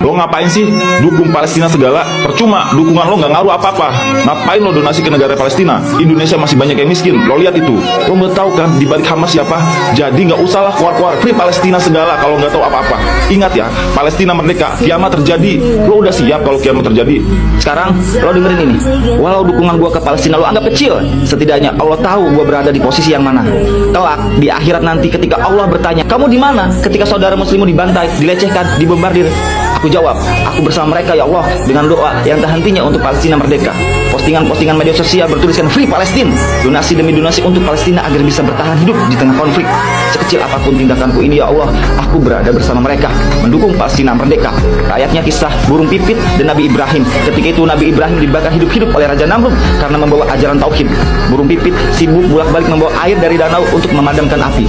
Lo ngapain sih dukung Palestina segala? Percuma, dukungan lo nggak ngaruh apa-apa. Ngapain lo donasi ke negara Palestina? Indonesia masih banyak yang miskin. Lo lihat itu. Lo nggak tahu kan di balik Hamas siapa? Jadi nggak usahlah keluar-keluar free Palestina segala kalau nggak tahu apa-apa. Ingat ya, Palestina merdeka, kiamat terjadi. Lo udah siap kalau kiamat terjadi? Sekarang lo dengerin ini. Walau dukungan gua ke Palestina lo anggap kecil, setidaknya Allah tahu gua berada di posisi yang mana. Kelak di akhirat nanti ketika Allah bertanya, kamu di mana? Ketika saudara muslimmu dibantai, dilecehkan, dibombardir. Aku jawab, aku bersama mereka ya Allah dengan doa yang tak hentinya untuk Palestina merdeka. Postingan-postingan media sosial bertuliskan Free Palestine, donasi demi donasi untuk Palestina agar bisa bertahan hidup di tengah konflik. Sekecil apapun tindakanku ini ya Allah, aku berada bersama mereka, mendukung Palestina merdeka. Rakyatnya kisah burung pipit dan Nabi Ibrahim. Ketika itu Nabi Ibrahim dibakar hidup-hidup oleh Raja Namrud karena membawa ajaran tauhid. Burung pipit sibuk bolak-balik membawa air dari danau untuk memadamkan api.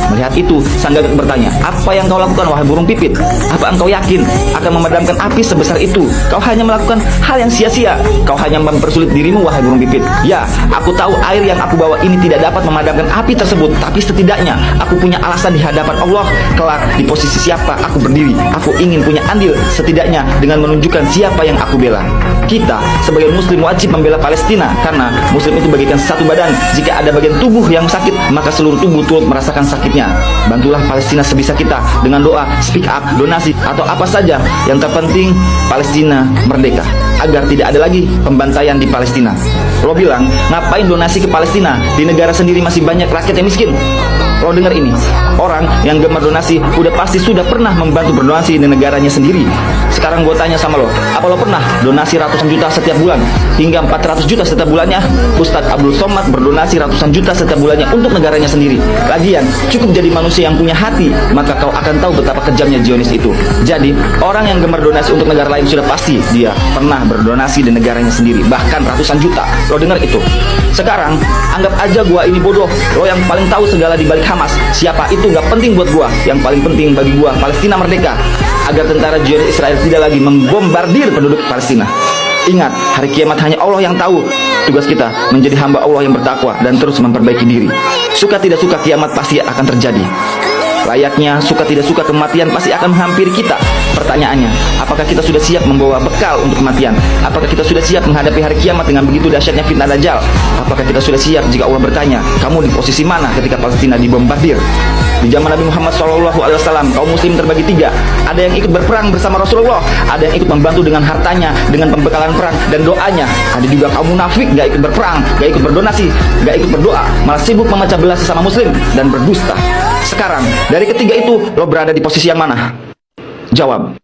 Melihat itu, sang gagak bertanya, apa yang kau lakukan wahai burung pipit? Apa engkau yakin akan memadamkan api sebesar itu? Kau hanya melakukan hal yang sia-sia. Kau hanya mempersulit dirimu wahai burung pipit. Ya, aku tahu air yang aku bawa ini tidak dapat memadamkan api tersebut, tapi setidaknya aku punya alasan di hadapan Allah. Kelak di posisi siapa aku berdiri, aku ingin punya andil setidaknya dengan menunjukkan siapa yang aku bela. Kita sebagai muslim wajib membela Palestina karena muslim itu bagikan satu badan. Jika ada bagian tubuh yang sakit, maka seluruh tubuh turut merasakan sakitnya. Bantulah Palestina sebisa kita dengan doa, speak up, donasi, atau apa saja. Yang terpenting Palestina merdeka, agar tidak ada lagi pembantaian di Palestina. Lo bilang, ngapain donasi ke Palestina? Di negara sendiri masih banyak rakyat yang miskin. Lo dengar ini, orang yang gemar donasi udah pasti sudah pernah membantu berdonasi di negaranya sendiri. Sekarang gue tanya sama lo, apa lo pernah donasi ratusan juta setiap bulan? Hingga 400 juta setiap bulannya? Ustadz Abdul Somad berdonasi ratusan juta setiap bulannya untuk negaranya sendiri. Lagian, cukup jadi manusia yang punya hati, maka kau akan tahu betapa kejamnya Zionis itu. Jadi, orang yang gemar donasi untuk negara lain sudah pasti dia pernah berdonasi di negaranya sendiri, bahkan ratusan juta. Lo dengar itu. Sekarang, anggap aja gua ini bodoh. Lo yang paling tahu segala di balik Hamas. Siapa itu gak penting buat gua. Yang paling penting bagi gua Palestina merdeka, agar tentara Zionis Israel tidak lagi membombardir penduduk Palestina. Ingat, hari kiamat hanya Allah yang tahu. Tugas kita menjadi hamba Allah yang bertakwa dan terus memperbaiki diri. Suka tidak suka kiamat pasti akan terjadi. Layaknya suka tidak suka kematian pasti akan menghampiri kita. Pertanyaannya, apakah kita sudah siap membawa bekal untuk kematian? Apakah kita sudah siap menghadapi hari kiamat dengan begitu dahsyatnya fitnah Dajjal? Apakah kita sudah siap jika Allah bertanya, kamu di posisi mana ketika Palestina dibombardir? Di zaman Nabi Muhammad SAW, kaum muslim terbagi tiga. Ada yang ikut berperang bersama Rasulullah, ada yang ikut membantu dengan hartanya, dengan pembekalan perang dan doanya. Ada juga kaum munafik, gak ikut berperang, gak ikut berdonasi, gak ikut berdoa, malah sibuk memecah belah sesama muslim dan berdusta. Sekarang, dari ketiga itu, lo berada di posisi yang mana? Jawab.